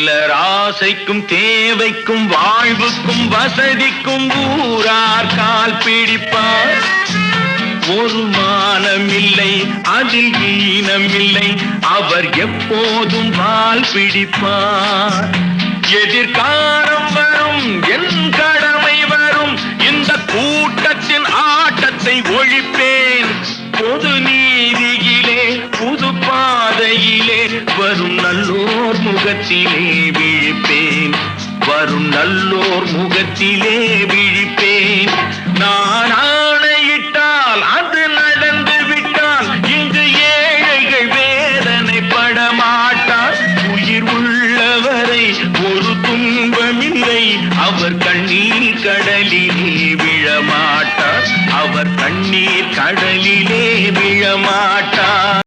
சிலர் ஆசைக்கும் தேவைக்கும் வாழ்வுக்கும் வசதிக்கும் ஊரார் கால் பிடிப்பார். ஒரு மானமில்லை அதில் ஈனமில்லை, அவர் எப்போதும் வால் பிடிப்பார். எதிர்காலம் வரும் என் கடமை வரும், இந்த கூட்டத்தின் ஆட்டத்தை ஒழிப்பேன். பொது நீதியிலே புது பாதையிலே வரும் நல்லோர் முகத்திலே விழிப்பேன். வரும் நல்லோர் முகத்திலே விழிப்பேன். நான் ஆணையிட்டால் அது நடந்து விட்டால் இங்கு ஏழைகள் வேதனைப்பட மாட்டார். உயிர் உள்ளவரை ஒரு துன்பமில்லை, அவர் கண்ணீர் கடலிலே விழமாட்டார். அவர் கண்ணீர் கடலிலே விழமாட்டார்.